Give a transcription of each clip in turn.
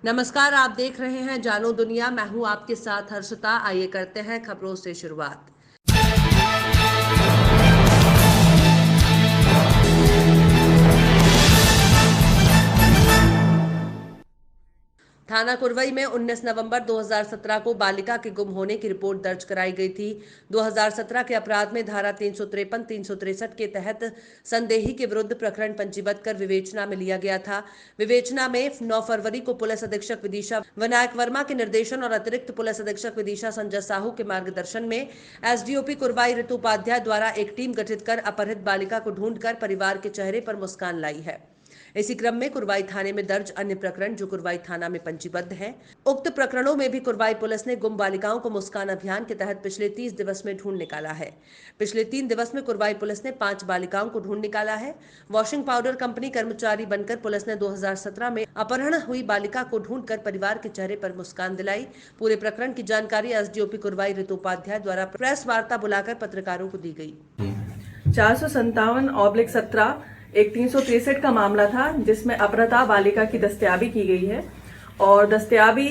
नमस्कार, आप देख रहे हैं जानो दुनिया। मैं हूं आपके साथ हर्षिता। आइए करते हैं खबरों से शुरुआत। थाना कुरवई में 19 नवंबर 2017 को बालिका के गुम होने की रिपोर्ट दर्ज कराई गई थी। 2017 के अपराध में धारा 353, 363 के तहत संदेही के विरुद्ध प्रकरण पंजीबद्ध कर विवेचना में लिया गया था। विवेचना में 9 फरवरी को पुलिस अधीक्षक विदिशा विनायक वर्मा के निर्देशन और अतिरिक्त पुलिस अधीक्षक विदिशा संजय साहू के मार्गदर्शन में एसडीओपी कुरवाई ऋतु उपाध्याय द्वारा एक टीम गठित कर अपहृत बालिका को ढूंढकर परिवार के चेहरे पर मुस्कान लाई है। इसी क्रम में कुरवाई थाने में दर्ज अन्य प्रकरण जो कुरवाई थाना में पंजीबद्ध है। उक्त प्रकरणों में भी कुरवाई पुलिस ने गुम बालिकाओं को मुस्कान अभियान के तहत पिछले 30 दिवस में ढूंढ निकाला है। पिछले 3 दिवस में कुरवाई पुलिस ने 5 बालिकाओं को ढूंढ निकाला है। वॉशिंग पाउडर कंपनी कर्मचारी बनकर पुलिस ने 2017 में अपहरण हुई बालिका को ढूंढकर परिवार के चेहरे पर मुस्कान दिलाई। पूरे प्रकरण की जानकारी एसडीओपी कुरवाई ऋतु उपाध्याय द्वारा प्रेस वार्ता बुलाकर पत्रकारों को दी गई। 457/17 एक 363 का मामला था जिसमें अपहृता बालिका की दस्तयाबी की गई है और दस्तयाबी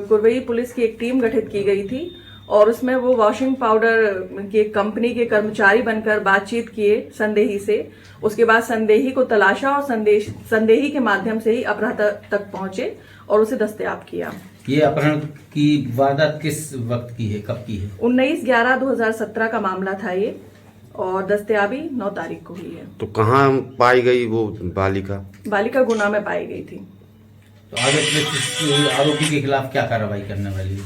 कुरवई पुलिस की एक टीम गठित की गई थी और उसमें वो वॉशिंग पाउडर की कंपनी के कर्मचारी बनकर बातचीत किए संदेही से। उसके बाद संदेही को तलाशा और संदेही के माध्यम से ही अपहृता तक पहुंचे और उसे दस्तयाब किया। ये अपहरण की वारदात किस वक्त की है, कब की है? 19/11/2017 का मामला था ये और दस्तयाबी 9 तारीख को हुई है। तो कहाँ पाई गई वो बालिका? बालिका गुना में पाई गई थी। तो आरोपी के खिलाफ क्या कार्रवाई करने वाली है?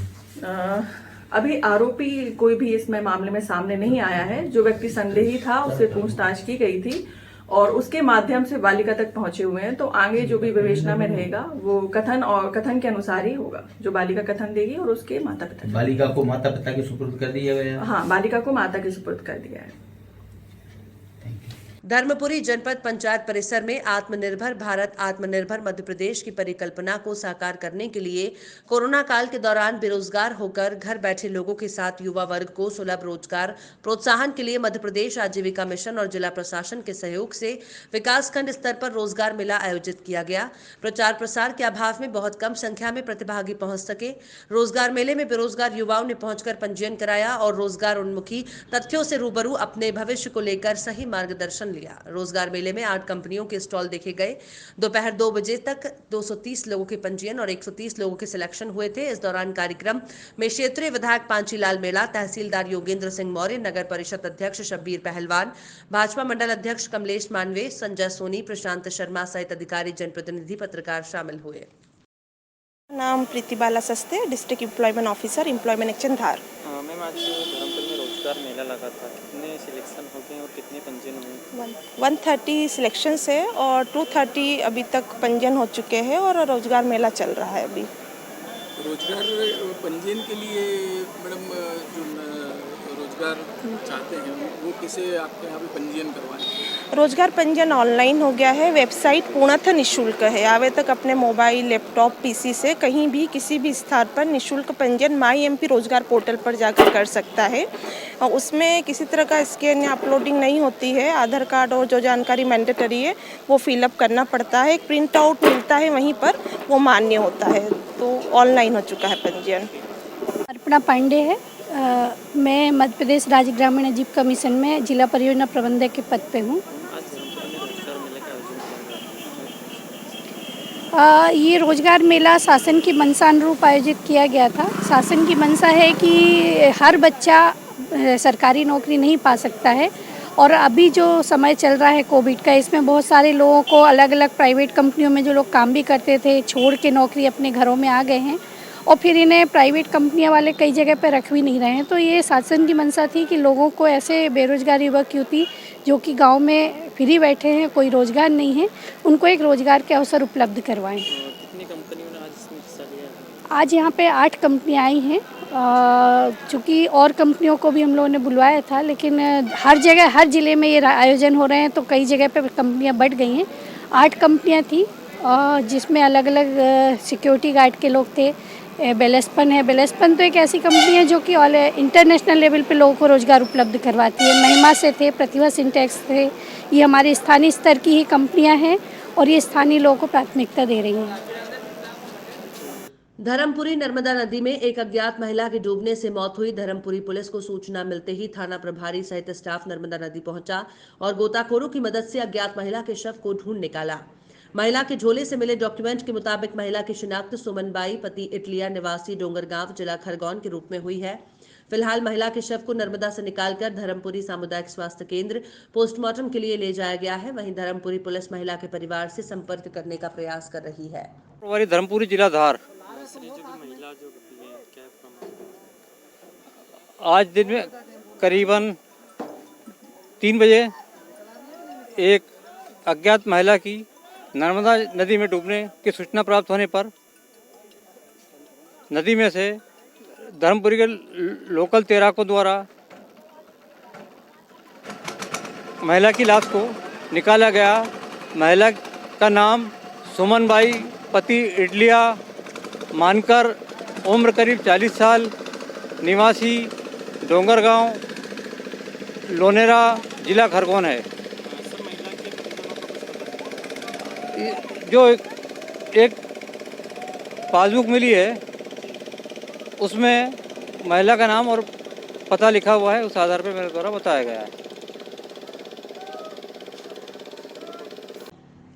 अभी आरोपी कोई भी इसमें मामले में सामने नहीं आया है। जो व्यक्ति संदेही था उससे पूछताछ की गई थी और उसके माध्यम से बालिका तक पहुंचे हुए हैं। तो आगे जो भी विवेचना में रहेगा वो कथन के अनुसार ही होगा। जो बालिका कथन देगी और उसके माता पिता, बालिका को माता पिता के सुपुर्द कर दिया गया है। हाँ, बालिका को माता के सुपुर्द कर दिया है। धर्मपुरी जनपद पंचायत परिसर में आत्मनिर्भर भारत आत्मनिर्भर मध्य प्रदेश की परिकल्पना को साकार करने के लिए कोरोना काल के दौरान बेरोजगार होकर घर बैठे लोगों के साथ युवा वर्ग को सुलभ रोजगार प्रोत्साहन के लिए मध्य प्रदेश आजीविका मिशन और जिला प्रशासन के सहयोग से विकासखंड स्तर पर रोजगार मेला आयोजित किया गया। प्रचार प्रसार के अभाव में बहुत कम संख्या में प्रतिभागी पहुंच सके। रोजगार मेले में बेरोजगार युवाओं ने पहुंचकर पंजीयन कराया और रोजगार उन्मुखी तथ्यों से रूबरू अपने भविष्य को लेकर सही मार्गदर्शन लिया। रोजगार मेले में 8 कंपनियों के स्टॉल देखे गए। दोपहर 2 बजे तक 230 लोगों के पंजीयन और 130 लोगों के सिलेक्शन हुए थे। इस दौरान कार्यक्रम में क्षेत्रीय विधायक पांचीलाल मेला, तहसीलदार योगेंद्र सिंह मौर्य, नगर परिषद अध्यक्ष शब्बीर पहलवान, भाजपा मंडल अध्यक्ष कमलेश मानवे, संजय सोनी, प्रशांत शर्मा सहित अधिकारी, जनप्रतिनिधि, पत्रकार शामिल हुए। नाम Preeti Bala Saste, district employment officer, employment exchange Dhar. Ma'am, आज धर्मपुर में रोजगार मेला लगा था, कितने सिलेक्शन हो गए और कितने पंजीयन हुए? 130 सिलेक्शन है और 230 अभी तक पंजीयन हो चुके हैं और रोजगार मेला चल रहा है। अभी रोजगार पंजीयन के लिए मैडम जो रोजगार चाहते हैं वो किसे आपके यहाँ पे पंजीयन करवाएं? रोजगार पंजीयन ऑनलाइन हो गया है। वेबसाइट पूर्णतः निःशुल्क है। आवे तक अपने मोबाइल, लैपटॉप, पीसी से कहीं भी किसी भी स्थान पर निःशुल्क पंजीयन MyMP रोजगार पोर्टल पर जाकर कर सकता है। और उसमें किसी तरह का स्कैन या अपलोडिंग नहीं होती है। आधार कार्ड और जो जानकारी मैंडेटरी है वो फिलअप करना पड़ता है। एक प्रिंट आउट मिलता है, वहीं पर वो मान्य होता है। तो ऑनलाइन हो चुका है पंजीयन। अर्पणा पांडे है। मैं मध्य प्रदेश राज्य ग्रामीण आजीविका मिशन में जिला परियोजना प्रबंधक के पद पे हूँ। ये रोजगार मेला शासन की मंशा अनुरूप आयोजित किया गया था। शासन की मंशा है कि हर बच्चा सरकारी नौकरी नहीं पा सकता है और अभी जो समय चल रहा है कोविड का, इसमें बहुत सारे लोगों को अलग अलग प्राइवेट कंपनियों में जो लोग काम भी करते थे छोड़ के नौकरी अपने घरों में आ गए हैं और फिर इन्हें प्राइवेट कंपनियां वाले कई जगह पर रख भी नहीं रहे हैं। तो ये शासन की मंशा थी कि लोगों को ऐसे बेरोजगार युवक युवती जो कि गांव में फ्री बैठे हैं, कोई रोजगार नहीं है, उनको एक रोजगार के अवसर उपलब्ध करवाएं। कितनी कंपनियों ने आज इसमें हिस्सा लिया? आज यहाँ पे 8 कंपनियाँ आई हैं। चूँकि और कंपनियों को भी हम लोगों ने बुलवाया था, लेकिन हर जगह हर ज़िले में ये आयोजन हो रहे हैं तो कई जगह पे कंपनियाँ बढ़ गई हैं। 8 कंपनियाँ थी जिसमें अलग अलग सिक्योरिटी गार्ड के लोग थे। बेलेस्पन है। बेलेस्पन तो एक ऐसी कंपनी है जो कि ऑल इंटरनेशनल लेवल पे लोगों को रोज़गार उपलब्ध करवाती है। महिमा से थे, प्रतिभा सिंटेक्स थे। ये हमारे स्थानीय स्तर की ही कंपनियां हैं और ये स्थानीय लोगों को प्राथमिकता दे रही हैं। धर्मपुरी नर्मदा नदी में एक अज्ञात महिला की डूबने से मौत हुई। धर्मपुरी पुलिस को सूचना मिलते ही थाना प्रभारी सहित स्टाफ नर्मदा नदी पहुंचा और गोताखोरों की मदद से अज्ञात महिला के शव को ढूंढ निकाला। महिला के झोले से मिले डॉक्यूमेंट के मुताबिक महिला की शिनाख्त सुमनबाई पति इटलिया निवासी डोंगरगांव जिला खरगोन के रूप में हुई है। फिलहाल महिला के शव को नर्मदा से निकालकर धर्मपुरी सामुदायिक स्वास्थ्य केंद्र पोस्टमार्टम के लिए ले जाया गया है। वहीं धर्मपुरी पुलिस महिला के परिवार से संपर्क करने का प्रयास कर रही है। धर्मपुरी जिला धार महिला जो डूबी है क्या प्रमाण? आज दिन में करीबन 3 बजे एक अज्ञात महिला की नर्मदा नदी में डूबने की सूचना प्राप्त होने पर नदी में से धर्मपुरी के लोकल तैराकों द्वारा महिला की लाश को निकाला गया। महिला का नाम सुमनबाई पति इटलिया मानकर, उम्र करीब 40 साल, निवासी डोंगरगांव लोनेरा जिला खरगोन है। जो एक पासबुक मिली है उसमें महिला का नाम और पता लिखा हुआ है, उस आधार पर मेरे द्वारा बताया गया है।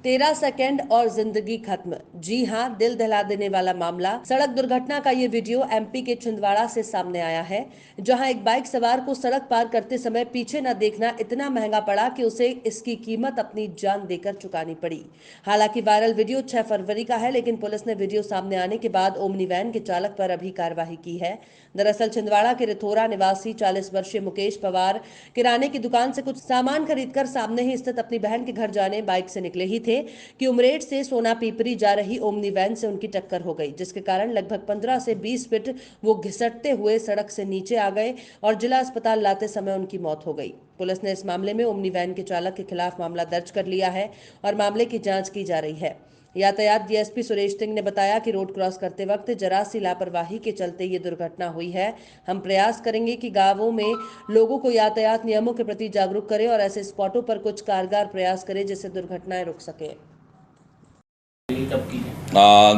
13 सेकंड और जिंदगी खत्म। जी हां, दिल दहला देने वाला मामला। सड़क दुर्घटना का ये वीडियो एमपी के छिंदवाड़ा से सामने आया है, जहां एक बाइक सवार को सड़क पार करते समय पीछे न देखना इतना महंगा पड़ा कि उसे इसकी कीमत अपनी जान देकर चुकानी पड़ी। हालांकि वायरल वीडियो 6 फरवरी का है, लेकिन पुलिस ने वीडियो सामने आने के बाद ओमनी वैन के चालक पर अभी कार्रवाई की है। दरअसल छिंदवाड़ा के रिथोरा निवासी 40 वर्षीय मुकेश पवार किराने की दुकान से कुछ सामान खरीदकर सामने ही स्थित अपनी बहन के घर जाने बाइक से निकले ही थे कि उमरेड से सोना पीपरी जा रही ओमनी वैन से उनकी टक्कर हो गई, जिसके कारण लगभग 15 से 20 फीट वो घिसटते हुए सड़क से नीचे आ गए और जिला अस्पताल लाते समय उनकी मौत हो गई। पुलिस ने इस मामले में ओमनी वैन के चालक के खिलाफ मामला दर्ज कर लिया है और मामले की जांच की जा रही है। यातायात डीएसपी सुरेश सिंह ने बताया कि रोड क्रॉस करते वक्त जरा सी लापरवाही के चलते ये दुर्घटना हुई है। हम प्रयास करेंगे कि गांवों में लोगों को यातायात नियमों के प्रति जागरूक करें और ऐसे स्पॉटों पर कुछ कारगर प्रयास करें जिससे दुर्घटनाएं रुक सके।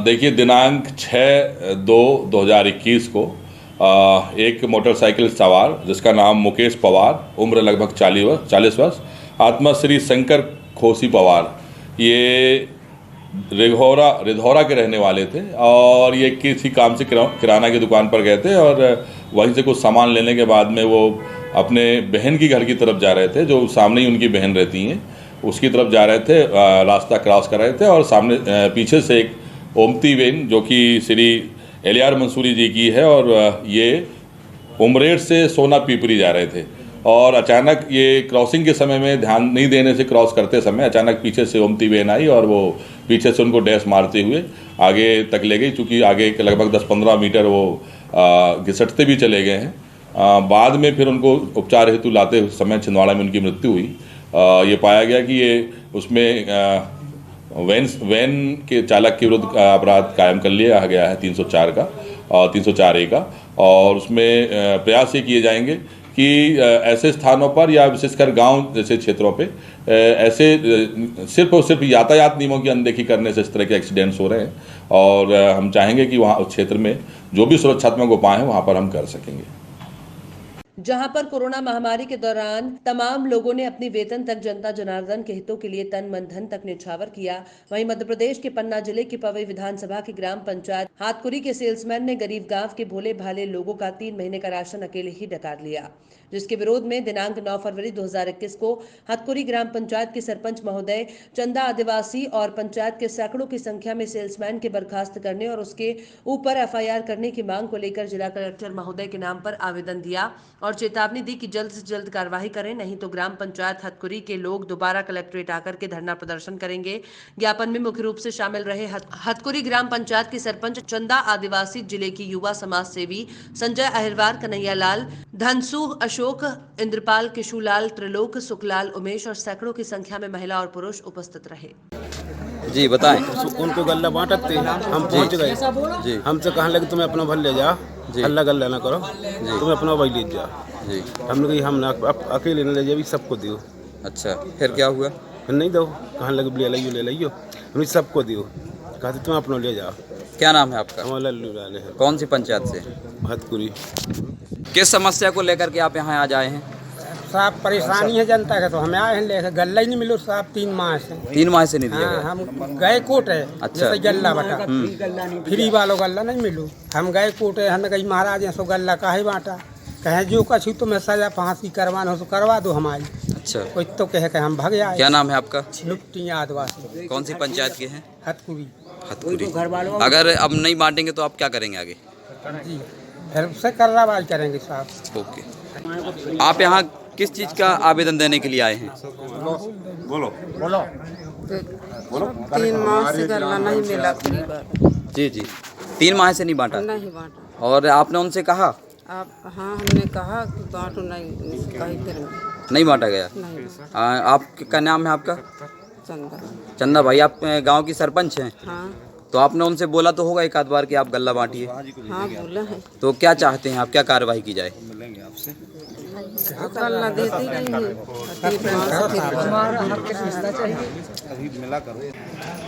देखिए, दिनांक 6/2/2021 को एक मोटरसाइकिल सवार जिसका नाम मुकेश पवार, उम्र लगभग 40 वर्ष, आत्माश्री शंकर खोसी पवार, ये रिधौरा के रहने वाले थे और ये किसी काम से किराना की दुकान पर गए थे और वहीं से कुछ सामान लेने के बाद में वो अपने बहन की घर की तरफ जा रहे थे, जो सामने ही उनकी बहन रहती हैं, उसकी तरफ जा रहे थे। रास्ता क्रॉस कर रहे थे और सामने पीछे से एक ओमती वैन जो कि श्री एलियार मंसूरी जी की है और ये उमरेड से सोना पीपरी जा रहे थे और अचानक ये क्रॉसिंग के समय में ध्यान नहीं देने से क्रॉस करते समय अचानक पीछे से ओमती वैन आई और वो पीछे से उनको डैश मारते हुए आगे तक ले गई। चूँकि आगे के लगभग 10-15 मीटर वो घिसटते भी चले गए हैं। बाद में फिर उनको उपचार हेतु लाते समय छिंदवाड़ा में उनकी मृत्यु हुई। ये पाया गया कि ये उसमें वैन के चालक के विरुद्ध अपराध कायम कर लिया गया है 304 का और 304A का, और उसमें प्रयास ये किए जाएंगे कि ऐसे स्थानों पर या विशेषकर गांव जैसे क्षेत्रों पे ऐसे सिर्फ और सिर्फ यातायात नियमों की अनदेखी करने से इस तरह के एक्सीडेंट्स हो रहे हैं और हम चाहेंगे कि वहाँ उस क्षेत्र में जो भी सुरक्षात्मक उपाय हैं वहाँ पर हम कर सकेंगे। जहां पर कोरोना महामारी के दौरान तमाम लोगों ने अपनी वेतन तक जनता जनार्दन के हितों के लिए तन मन धन तक न्यौछावर किया, वहीं मध्य प्रदेश के पन्ना जिले की पवई विधानसभा की ग्राम पंचायत हाथकुरी के सेल्समैन ने गरीब गांव के भोले भाले लोगों का 3 महीने का राशन अकेले ही डकार लिया, जिसके विरोध में दिनांक 9 फरवरी 2021 को हाथकुरी ग्राम पंचायत के सरपंच महोदय, चंदा आदिवासी और पंचायत के सैकड़ों की संख्या में सेल्समैन के बर्खास्त करने और उसके ऊपर FIR करने की मांग को लेकर जिला कलेक्टर महोदय के नाम पर आवेदन दिया और चेतावनी दी कि जल्द से जल्द कार्रवाई करें, नहीं तो ग्राम पंचायत हथकुरी के लोग दोबारा कलेक्ट्रेट आकर के धरना प्रदर्शन करेंगे। ज्ञापन में मुख्य रूप से शामिल रहे हथकुरी ग्राम पंचायत की सरपंच चंदा आदिवासी, जिले की युवा समाज सेवी संजय अहिरवार, कन्हैया लाल, धनसु अशोक, इंद्रपाल, किशुलाल, त्रिलोक, सुखलाल, उमेश और सैकड़ों की संख्या में महिला और पुरुष उपस्थित रहे। जी बताएं। उनको गल्ला बांटते हम पहुंच गए जी। हमसे कहने लगे तुम्हें अपना भर ले जा, हल्ला गल्ला ना करो, तुम्हें अपना भाई ले जा जी। हम लोग हम अकेले न ले जाए, सबको दियो। अच्छा, फिर क्या हुआ? फिर नहीं दो, कहने लगे ले लियो, हम सबको दियो, कहते तुम अपना ले जाओ। क्या नाम है आपका? हमारा लल्लू वाले है, कौन सी पंचायत से? भतपुरी। किस समस्या को लेकर के आप यहाँ आज आए हैं? साहब परेशानी है जनता का, तो हमें आए हैं लेकर, गल्ला ही नहीं मिलो साहब 3 माह से। 3 माह से नहीं दिया गया? हम गए कोर्ट है। अच्छा। जैसे गल्ला बटा फ्री वालों गल्ला नहीं मिलो, हम गए कोर्ट है, हमें कही महाराज सो गल्ला काहे बांटा, कहे जो कछु तो मैं सजा फांसी करवाना हो तो करवा दो हमारी। अच्छा, कोई तो कहे कि हम भाग आए। क्या नाम है आपका? लुप्ती आदिवासी। कौन सी पंचायत के हैं? हथपुरी। हथपुरी। अगर अब नहीं बांटेंगे तो आप क्या करेंगे आगे? जी फिर से कार्रवाई करेंगे साहब। ओके। आप यहाँ किस चीज का आवेदन देने के लिए आए हैं? बोलो। 3 माह से गल्ला नहीं मिला फ्री बार। जी जी, 3 माह से नहीं बांटा? नहीं बांटा। और आपने उनसे कहा? आप हाँ हमने कहा कि बांटो, नहीं कहीं करेंगे। नहीं बांटा गया? नहीं। आपका नाम है आपका? चंदा। चंदा भाई, आप गांव की सरपंच हैं? हाँ। तो आपने उनसे बोला तो होगा एक आध बार कि आप गल्ला बांटिए? हाँ बोला है। तो क्या चाहते हैं आप, क्या कार्रवाई की जाए? गल्ला देती नहीं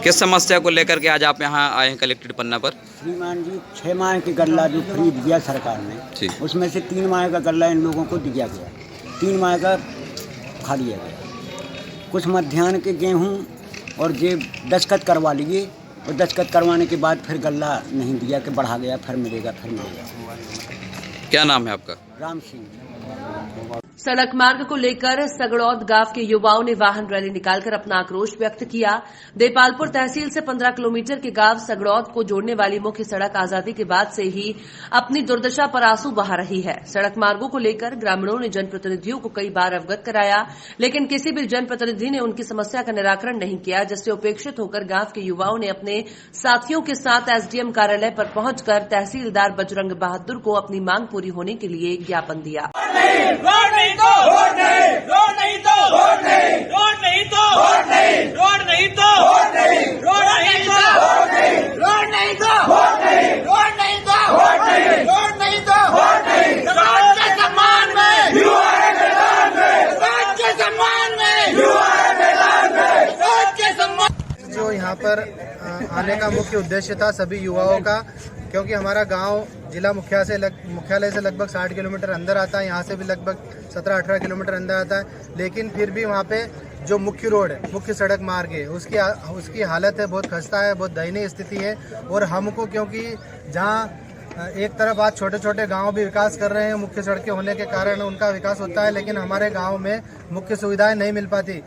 किस समस्या को लेकर के आज आप यहाँ आए हैं कलेक्ट्रेट पन्ना पर? श्रीमान जी 6 माह की गल्ला जो फ्री दिया सरकार ने, उसमें से 3 माह का गल्ला इन लोगों को दिया गया, 3 माह का खा लिया गया। कुछ मध्याह्न के गेहूँ और जे दस्तखत करवा लिए, और दस्तखत करवाने के बाद फिर गल्ला नहीं दिया कि बढ़ा गया, फिर मिलेगा। क्या नाम है आपका? राम सिंह। सड़क मार्ग को लेकर सगड़ौद गांव के युवाओं ने वाहन रैली निकालकर अपना आक्रोश व्यक्त किया। देपालपुर तहसील से 15 किलोमीटर के गांव सगड़ौद को जोड़ने वाली मुख्य सड़क आजादी के बाद से ही अपनी दुर्दशा पर आंसू बहा रही है। सड़क मार्गों को लेकर ग्रामीणों ने जनप्रतिनिधियों को कई बार अवगत कराया, लेकिन किसी भी जनप्रतिनिधि ने उनकी समस्या का निराकरण नहीं किया, जिससे उपेक्षित होकर गांव के युवाओं ने अपने साथियों के साथ एसडीएम कार्यालय पर पहुंचकर तहसीलदार बजरंग बहादुर को अपनी मांग पूरी होने के लिए ज्ञापन दिया। जो यहाँ पर आने का मुख्य उद्देश्य था सभी युवाओं का, क्योंकि हमारा गांव जिला मुख्यालय से लगभग 60 किलोमीटर अंदर आता है, यहाँ से भी लगभग 17-18 किलोमीटर अंदर आता है, लेकिन फिर भी वहाँ पे जो मुख्य रोड है, मुख्य सड़क मार्ग है, उसकी हालत है बहुत खस्ता है, बहुत दयनीय स्थिति है। और हमको, क्योंकि जहाँ एक तरफ आज छोटे छोटे गांव भी विकास कर रहे हैं, मुख्य सड़कें होने के कारण उनका विकास होता है, लेकिन हमारे गाँव में मुख्य सुविधाएँ नहीं मिल पाती।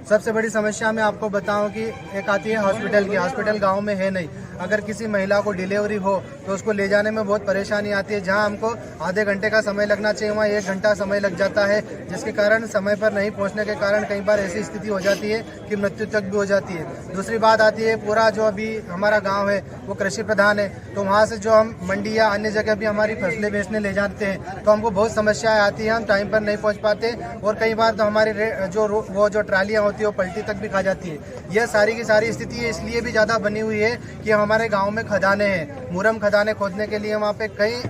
सबसे बड़ी समस्या मैं आपको बताऊं कि एक आती है हॉस्पिटल की। हॉस्पिटल गांव में है नहीं। अगर किसी महिला को डिलीवरी हो तो उसको ले जाने में बहुत परेशानी आती है। जहां हमको आधे घंटे का समय लगना चाहिए, वहां 1 घंटा समय लग जाता है, जिसके कारण समय पर नहीं पहुंचने के कारण कई बार ऐसी स्थिति हो जाती है कि मृत्यु तक भी हो जाती है। दूसरी बात आती है, पूरा जो अभी हमारा गाँव है वो कृषि प्रधान है, तो वहाँ से जो हम मंडी या अन्य जगह भी हमारी फसलें बेचने ले जाते हैं तो हमको बहुत समस्याएं आती है, हम टाइम पर नहीं पहुँच पाते, और कई बार तो हमारी जो ट्रालियाँ होती है वो पलटी तक भी खा जाती है। यह सारी की सारी स्थिति इसलिए भी ज़्यादा बनी हुई है कि हमारे गांव में खदानें हैं। मुरम खदानें खोदने के लिए वहाँ पे कई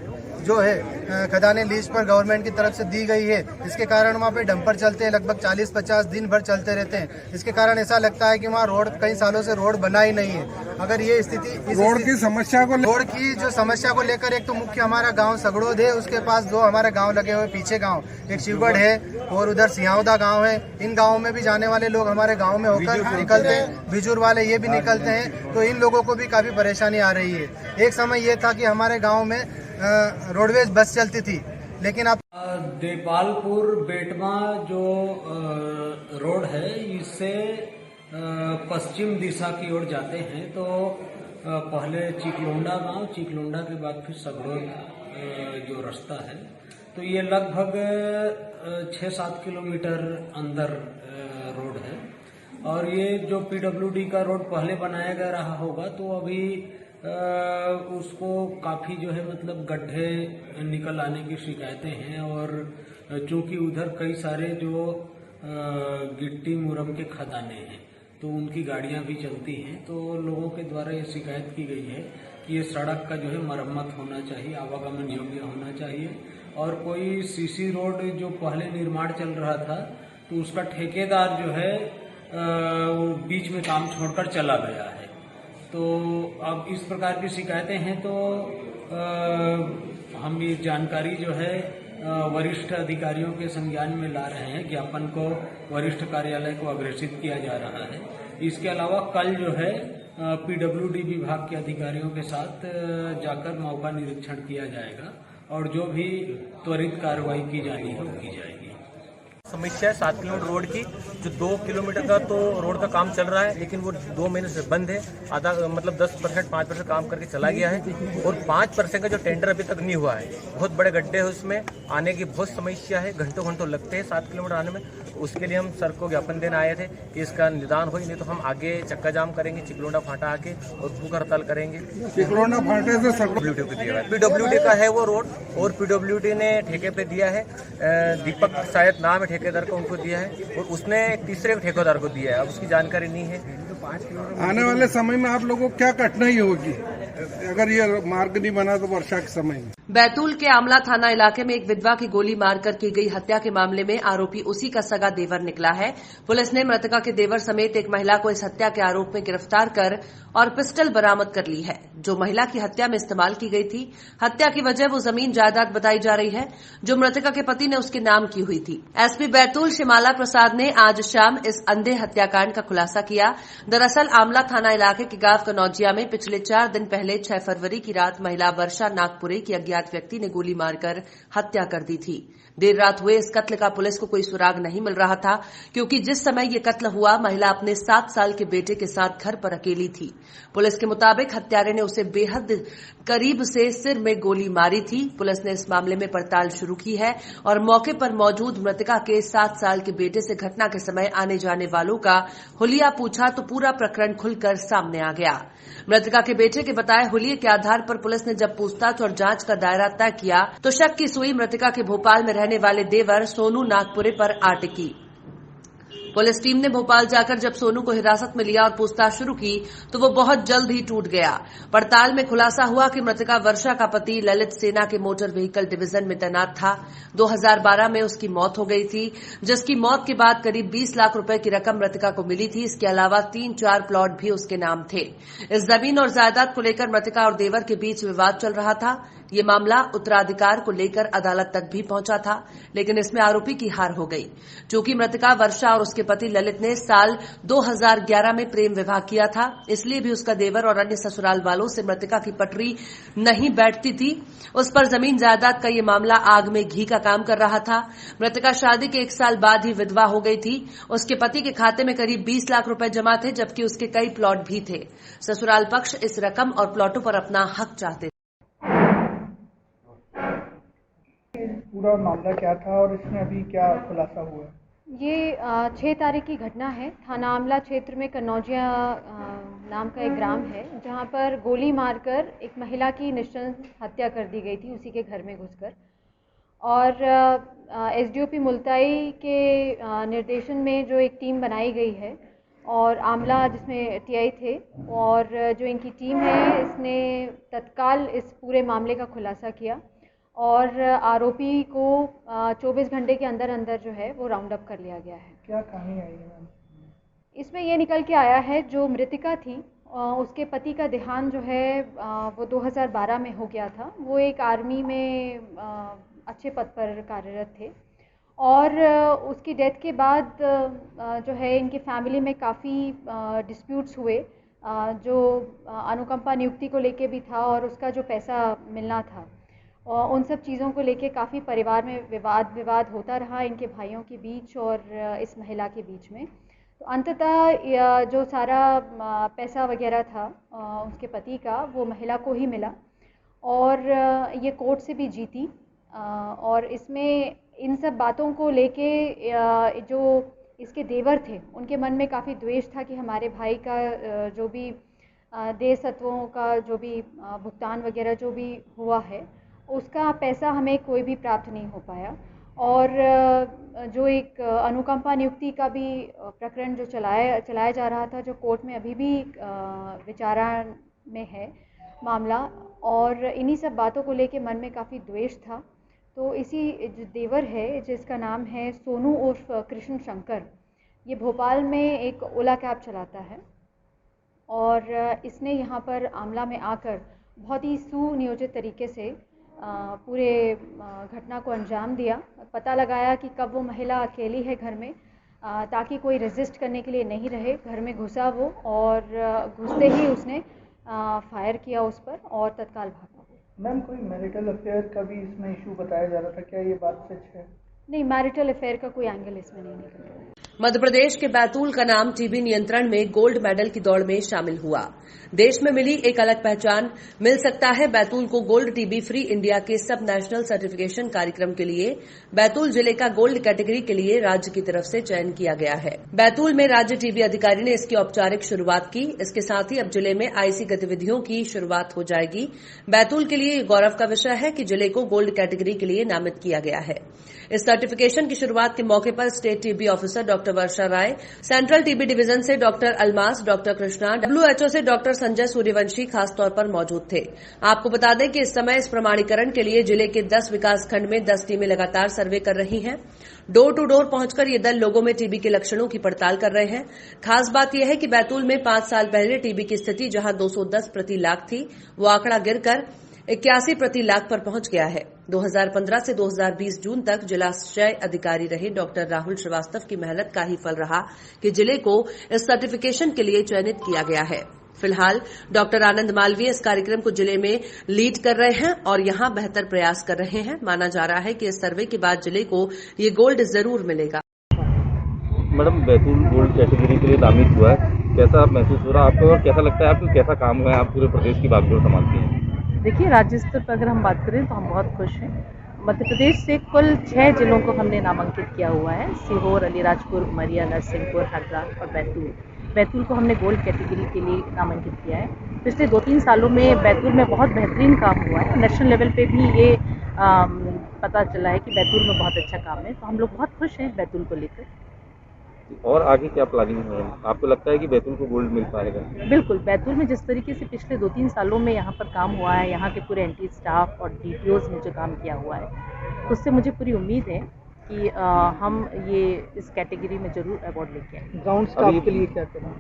जो है खदानें लीज पर गवर्नमेंट की तरफ से दी गई है, इसके कारण वहाँ पे डंपर चलते हैं, लगभग 40-50 दिन भर चलते रहते हैं। इसके कारण ऐसा लगता है कि वहाँ रोड कई सालों से रोड बना ही नहीं है। अगर ये स्थिति रोड की जो समस्या को लेकर, एक तो मुख्य हमारा गांव सगड़ोद है, उसके पास 2 हमारे गांव लगे हुए पीछे गांव, एक शिवगढ़ है और उधर सियावदा गांव है। इन गाँवों में भी जाने वाले लोग हमारे गाँव में होकर निकलते हैं, बिजूर वाले ये भी निकलते हैं, तो इन लोगों को भी काफी परेशानी आ रही है। एक समय ये था कि हमारे गाँव में रोडवेज बस चलती थी, लेकिन अब देपालपुर बेटमा जो रोड है, इससे पश्चिम दिशा की ओर जाते हैं तो पहले चिकलोंडा गांव, चिकलोंडा के बाद फिर सगड़ोद जो रास्ता है, तो ये लगभग 6-7 किलोमीटर अंदर रोड है। और ये जो पीडब्ल्यूडी का रोड पहले बनाया गया रहा होगा, तो अभी उसको काफ़ी जो है मतलब गड्ढे निकल आने की शिकायतें हैं, और चूंकि उधर कई सारे जो गिट्टी मुरम के खदाने हैं तो उनकी गाड़ियां भी चलती हैं, तो लोगों के द्वारा ये शिकायत की गई है कि ये सड़क का जो है मरम्मत होना चाहिए, आवागमन योग्य होना चाहिए। और कोई सीसी रोड जो पहले निर्माण चल रहा था तो उसका ठेकेदार जो है वो बीच में काम छोड़कर चला गया है, तो अब इस प्रकार की शिकायतें हैं तो हम ये जानकारी जो है वरिष्ठ अधिकारियों के संज्ञान में ला रहे हैं। ज्ञापन को वरिष्ठ कार्यालय को अग्रेसित किया जा रहा है। इसके अलावा कल जो है पीडब्ल्यूडी विभाग के अधिकारियों के साथ जाकर मौका निरीक्षण किया जाएगा और जो भी त्वरित कार्रवाई की जानी है वो की जाएगी। समस्या है 7 किलोमीटर रोड की, जो 2 किलोमीटर का तो रोड का काम चल रहा है, लेकिन वो 2 महीने से बंद है। आधा मतलब 10% 5% काम करके चला गया है और 5% का जो टेंडर अभी तक नहीं हुआ है। बहुत बड़े गड्ढे हैं, उसमें आने की बहुत समस्या है, घंटों लगते हैं 7 किलोमीटर आने में। उसके लिए हम सर को ज्ञापन देने आए थे कि इसका निदान हो, नहीं तो हम आगे चक्का जाम करेंगे चिकलोंडा फाटा आके और भूख हड़ताल करेंगे। चिकलोंडा फाटे से पीडब्ल्यूडी का है वो रोड और पीडब्ल्यूडी ने ठेके पे दिया है। दीपक शायद नाम है ठेकेदार का, उनको दिया है और उसने एक तीसरे ठेकेदार को दिया है। अब उसकी जानकारी नहीं है। आने वाले समय में आप लोगों को क्या कठिनाई होगी अगर ये मार्ग नहीं बना तो वर्षा के समय में? बैतूल के आमला थाना इलाके में एक विधवा की गोली मारकर की गई हत्या के मामले में आरोपी उसी का सगा देवर निकला है। पुलिस ने मृतका के देवर समेत एक महिला को इस हत्या के आरोप में गिरफ्तार कर और पिस्टल बरामद कर ली है, जो महिला की हत्या में इस्तेमाल की गई थी। हत्या की वजह वो जमीन जायदाद बताई जा रही है जो मृतका के पति ने उसके नाम की हुई थी। एसपी बैतूल शिमाला प्रसाद ने आज शाम इस अंधे हत्याकांड का खुलासा किया। दरअसल आमला थाना इलाके के गांव कनौजिया में पिछले 4 दिन पहले 6 फरवरी की रात महिला वर्षा नागपुरे की अज्ञात व्यक्ति ने गोली मारकर हत्या कर दी थी। देर रात हुए इस कत्ल का पुलिस को कोई सुराग नहीं मिल रहा था, क्योंकि जिस समय ये कत्ल हुआ महिला अपने 7 साल के बेटे के साथ घर पर अकेली थी। पुलिस के मुताबिक हत्यारे ने उसे बेहद करीब से सिर में गोली मारी थी। पुलिस ने इस मामले में पड़ताल शुरू की है और मौके पर मौजूद मृतका के 7 साल के बेटे से घटना के समय आने जाने वालों का हुलिया पूछा तो पूरा प्रकरण खुलकर सामने आ गया। मृतका के बेटे के बताए हुलिये के आधार पर पुलिस ने जब पूछताछ और जांच का दायरा तय किया तो शक की सुई मृतका के भोपाल में रहने वाले देवर सोनू नागपुरे पर आ टिकी। पुलिस टीम ने भोपाल जाकर जब सोनू को हिरासत में लिया और पूछताछ शुरू की तो वो बहुत जल्द ही टूट गया। पड़ताल में खुलासा हुआ कि मृतका वर्षा का पति ललित सेना के मोटर व्हीकल डिवीजन में तैनात था। 2012 में उसकी मौत हो गई थी, जिसकी मौत के बाद करीब 20 लाख रुपए की रकम मृतका को मिली थी। इसके अलावा 3-4 प्लॉट भी उसके नाम थे। इस जमीन और जायदाद को लेकर मृतका और देवर के बीच विवाद चल रहा था। ये मामला उत्तराधिकार को लेकर अदालत तक भी पहुंचा था, लेकिन इसमें आरोपी की हार हो गई। चूंकि मृतका वर्षा और उसके पति ललित ने साल 2011 में प्रेम विवाह किया था, इसलिए भी उसका देवर और अन्य ससुराल वालों से मृतका की पटरी नहीं बैठती थी। उस पर जमीन जायदाद का ये मामला आग में घी का काम कर रहा था। मृतका शादी के 1 साल बाद ही विधवा हो गई थी। उसके पति के खाते में करीब 20 लाख रुपए जमा थे, जबकि उसके कई प्लॉट भी थे। ससुराल पक्ष इस रकम और प्लॉटों पर अपना हक चाहते थे। पूरा मामला क्या था और इसमें अभी क्या खुलासा हुआ? ये 6 तारीख की घटना है। थाना आमला क्षेत्र में कन्नौजिया नाम का एक ग्राम है, जहां पर गोली मारकर एक महिला की निश्चित हत्या कर दी गई थी उसी के घर में घुसकर। और एसडीओपी मुल्ताई के निर्देशन में जो एक टीम बनाई गई है और आमला जिसमें टीआई थे, और जो इनकी टीम है इसने तत्काल इस पूरे मामले का खुलासा किया और आरोपी को 24 घंटे के अंदर अंदर जो है वो राउंड अप कर लिया गया है। क्या कहानी आई है? इसमें ये निकल के आया है जो मृतिका थी उसके पति का देहांत जो है वो 2012 में हो गया था। वो एक आर्मी में अच्छे पद पर कार्यरत थे और उसकी डेथ के बाद जो है इनकी फैमिली में काफ़ी डिस्प्यूट्स हुए, जो अनुकंपा नियुक्ति को लेके भी था और उसका जो पैसा मिलना था, और उन सब चीज़ों को लेके काफ़ी परिवार में विवाद होता रहा इनके भाइयों के बीच और इस महिला के बीच में। तो अंततः जो सारा पैसा वगैरह था उसके पति का वो महिला को ही मिला और ये कोर्ट से भी जीती। और इसमें इन सब बातों को लेके जो इसके देवर थे उनके मन में काफ़ी द्वेष था कि हमारे भाई का जो भी देय सत्वों का जो भी भुगतान वगैरह जो भी हुआ है उसका पैसा हमें कोई भी प्राप्त नहीं हो पाया। और जो एक अनुकंपा नियुक्ति का भी प्रकरण जो चलाया जा रहा था, जो कोर्ट में अभी भी विचारण में है मामला, और इन्हीं सब बातों को लेके मन में काफ़ी द्वेष था। तो इसी जो देवर है जिसका नाम है सोनू उर्फ कृष्ण शंकर, ये भोपाल में एक ओला कैब चलाता है और इसने यहाँ पर आमला में आकर बहुत ही सुनियोजित तरीके से पूरे घटना को अंजाम दिया। पता लगाया कि कब वो महिला अकेली है घर में, ताकि कोई रेजिस्ट करने के लिए नहीं रहे। घर में घुसा वो और घुसते ही उसने फायर किया उस पर और तत्काल भागा। मैम, कोई मैरिटल अफेयर का भी इसमें इशू बताया जा रहा था, क्या ये बात सच है? नहीं, मैरिटल अफेयर का कोई एंगल इसमें नहीं निकल रहा है। मध्य प्रदेश के बैतूल का नाम टीबी नियंत्रण में गोल्ड मेडल की दौड़ में शामिल हुआ। देश में मिली एक अलग पहचान। मिल सकता है बैतूल को गोल्ड टीबी फ्री इंडिया के सब नेशनल सर्टिफिकेशन कार्यक्रम के लिए। बैतूल जिले का गोल्ड कैटेगरी के लिए राज्य की तरफ से चयन किया गया है। बैतूल में राज्य टीबी अधिकारी ने इसकी औपचारिक शुरुआत की। इसके साथ ही अब जिले में आईसी गतिविधियों की शुरुआत हो जाएगी। बैतूल के लिए गौरव का विषय है कि जिले को गोल्ड कैटेगरी के लिए नामित किया गया है। इस सर्टिफिकेशन की शुरुआत के मौके पर स्टेट टीबी ऑफिसर डॉक्टर वर्षा राय, सेंट्रल टीबी डिवीजन से doctor Almas, doctor Krishna, WHO से डॉक्टर संजय सूर्यवंशी खासतौर पर मौजूद थे। आपको बता दें कि इस समय इस प्रमाणीकरण के लिए जिले के 10 विकासखंड में 10 टीमें लगातार सर्वे कर रही हैं। डोर टू डोर पहुंचकर ये दल लोगों में टीबी के लक्षणों की पड़ताल कर रहे हैं। खास बात यह है कि बैतूल में 5 साल पहले टीबी की स्थिति जहां 210 प्रति लाख थी, वो आंकड़ा गिरकर 81 प्रति लाख पर पहुंच गया है। 2015 से 2020 जून तक जिलाशय अधिकारी रहे डॉक्टर राहुल श्रीवास्तव की मेहनत का ही फल रहा कि जिले को इस सर्टिफिकेशन के लिए चयनित किया गया है। फिलहाल डॉक्टर आनंद मालवीय इस कार्यक्रम को जिले में लीड कर रहे हैं और यहां बेहतर प्रयास कर रहे हैं। माना जा रहा है कि इस सर्वे के बाद जिले को ये गोल्ड जरूर मिलेगा। मैडम, बैतूल गोल्ड कैटेगरी के लिए नामित हुआ है, कैसा महसूस हो रहा है आपको और कैसा लगता है आपको, कैसा काम हुआ है, आप पूरे प्रदेश की बागडोर संभालती हैं? देखिए, राज्य स्तर पर अगर हम बात करें तो हम बहुत खुश हैं। मध्य प्रदेश से कुल 6 जिलों को हमने नामांकित किया हुआ है। सीहोर, अलीराजपुर, उमरिया, नरसिंहपुर, हरदा और बैतूल। बैतूल को हमने गोल्ड कैटेगरी के लिए नामांकित किया है। पिछले 2-3 सालों में बैतूल में बहुत बेहतरीन काम हुआ है। नेशनल लेवल पे भी ये पता चला है कि बैतूल में बहुत अच्छा काम है, तो हम लोग बहुत खुश हैं बैतूल को लेकर। और आगे क्या प्लानिंग है? आपको लगता है कि बैतूल को गोल्ड मिल पाएगा? बिल्कुल, बैतूल में जिस तरीके से पिछले 2-3 सालों में यहाँ पर काम हुआ है, यहाँ के पूरे एंटी स्टाफ और DPOs ने जो काम किया हुआ है, तो उससे मुझे पूरी उम्मीद है कि हम ये इस कैटेगरी में जरूर अवार्ड लेके आएंगे। ग्राउंड स्टाफ के लिए क्या करें?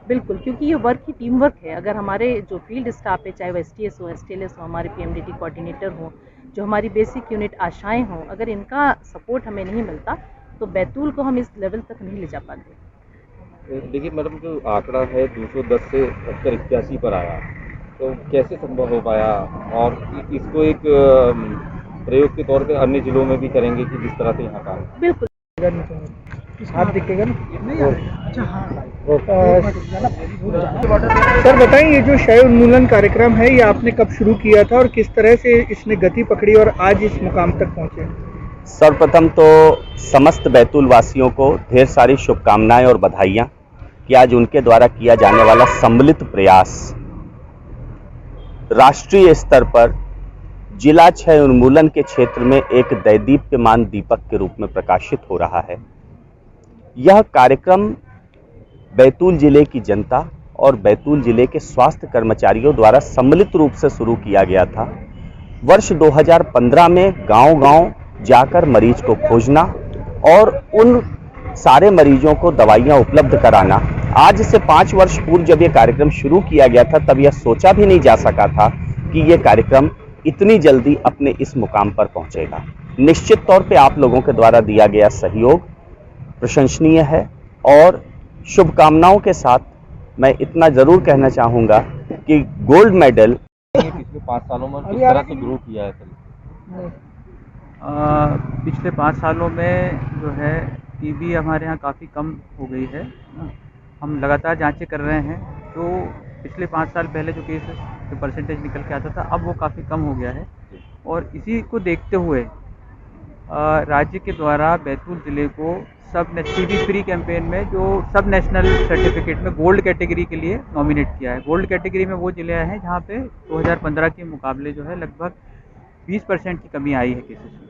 बिल्कुल, क्योंकि ये वर्क ही टीम वर्क है। अगर हमारे जो फील्ड स्टाफ है, चाहे वो STS हो, STLS हो, हमारे PMDT कोऑर्डिनेटर हो, जो हमारी बेसिक यूनिट आशाएं हों, अगर इनका सपोर्ट हमें नहीं मिलता तो बैतूल को हम इस लेवल तक नहीं ले जा पाते। देखिए मैडम, जो आंकड़ा है 210 से 81 पर आया, तो कैसे संभव हो पाया? और इसको एक प्रयोग के तौर पे अन्य जिलों में भी करेंगे कि जिस तरह से यहाँ काम? बिल्कुल, हाथ दिखेगा ना? सर बताएं, ये जो क्षय उन्मूलन कार्यक्रम है, ये आपने कब शुरू किया था और किस तरह से इसने गति पकड़ी और आज इस मुकाम तक पहुंचे? सर्वप्रथम तो समस्त बैतूल वासियों को ढेर सारी शुभकामनाएं और बधाइयां कि आज उनके द्वारा किया जाने वाला सम्मिलित प्रयास राष्ट्रीय स्तर पर जिला क्षय उन्मूलन के क्षेत्र में एक दैदीप्यमान दीपक के रूप में प्रकाशित हो रहा है। यह कार्यक्रम बैतूल जिले की जनता और बैतूल जिले के स्वास्थ्य कर्मचारियों द्वारा सम्मिलित रूप से शुरू किया गया था। वर्ष 2015 में गांव-गांव जाकर मरीज को खोजना और उन सारे मरीजों को दवाइयां उपलब्ध कराना। आज से 5 वर्ष पूर्व जब यह कार्यक्रम शुरू किया गया था, तब यह सोचा भी नहीं जा सका था कि यह कार्यक्रम इतनी जल्दी अपने इस मुकाम पर पहुंचेगा। निश्चित तौर पे आप लोगों के द्वारा दिया गया सहयोग प्रशंसनीय है और शुभकामनाओं के साथ मैं इतना जरूर कहना चाहूँगा कि गोल्ड मेडल पिछले 5 सालों में किस तरह से ग्रो किया है? पिछले 5 सालों में जो है टीबी हमारे यहाँ काफ़ी कम हो गई है। हम लगातार जांचें कर रहे हैं, तो पिछले 5 साल पहले जो केस के परसेंटेज निकल के आता था, अब वो काफ़ी कम हो गया है। और इसी को देखते हुए राज्य के द्वारा बैतूल ज़िले को टीबी फ्री कैंपेन में जो सब नेशनल सर्टिफिकेट में गोल्ड कैटेगरी के लिए नॉमिनेट किया है। गोल्ड कैटेगरी में वो ज़िले हैं जहाँ पे 2015 के मुकाबले जो है लगभग 20% की कमी आई है केसेस में।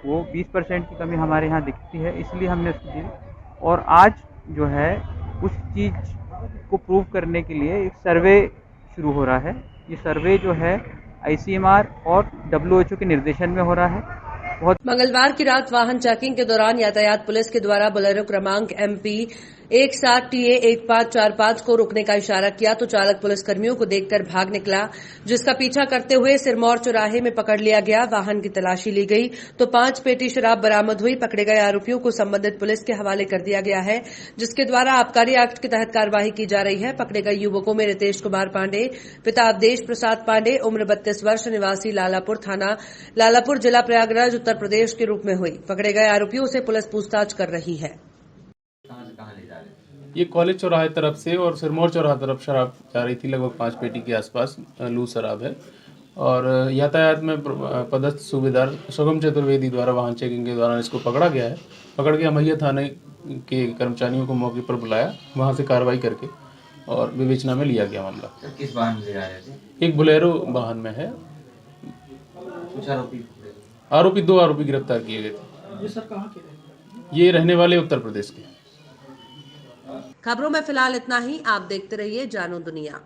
वो 20% की कमी हमारे यहाँ दिखती है, इसलिए हमने उसको दी। और आज जो है उस चीज़ को प्रूव करने के लिए एक सर्वे शुरू हो रहा है। ये सर्वे जो है ICMR और WHO के निर्देशन में हो रहा है बहुत। मंगलवार की रात वाहन चेकिंग के दौरान यातायात पुलिस के द्वारा बोलेरो क्रमांक MP 17TA1545 को रोकने का इशारा किया तो चालक पुलिस कर्मियों को देखकर भाग निकला, जिसका पीछा करते हुए सिरमौर चौराहे में पकड़ लिया गया। वाहन की तलाशी ली गई तो 5 पेटी शराब बरामद हुई। पकड़े गए आरोपियों को संबंधित पुलिस के हवाले कर दिया गया है, जिसके द्वारा आबकारी एक्ट के तहत कार्यवाही की जा रही है। पकड़े गए युवकों में रितेश कुमार पांडे, पिता अवधेश प्रसाद पांडे, उम्र 32 वर्ष, निवासी लालापुर थाना, लालापुर, जिला प्रयागराज, उत्तर प्रदेश के रूप में हुई। पकड़े गए आरोपियों से पुलिस पूछताछ कर रही है। ये कॉलेज चौराहे तरफ से और सिरमौर चौराहे तरफ शराब जा रही थी, लगभग 5 पेटी के आसपास लूज शराब है। और यातायात में पदस्थ सूबेदार शुभम चतुर्वेदी द्वारा वाहन चेकिंग के दौरान इसको पकड़ा गया है। पकड़ के अमैया थाने के कर्मचारियों को मौके पर बुलाया, वहां से कार्रवाई करके और विवेचना में लिया गया मामला। किस वाहन में ले जा रहे थे? एक बोलेरो वाहन में है। कुछ आरोपी 2 आरोपी गिरफ्तार किए गए थे। ये सर कहाँ के रहे? ये रहने वाले उत्तर प्रदेश के। खबरों में फिलहाल इतना ही। आप देखते रहिए जानो दुनिया।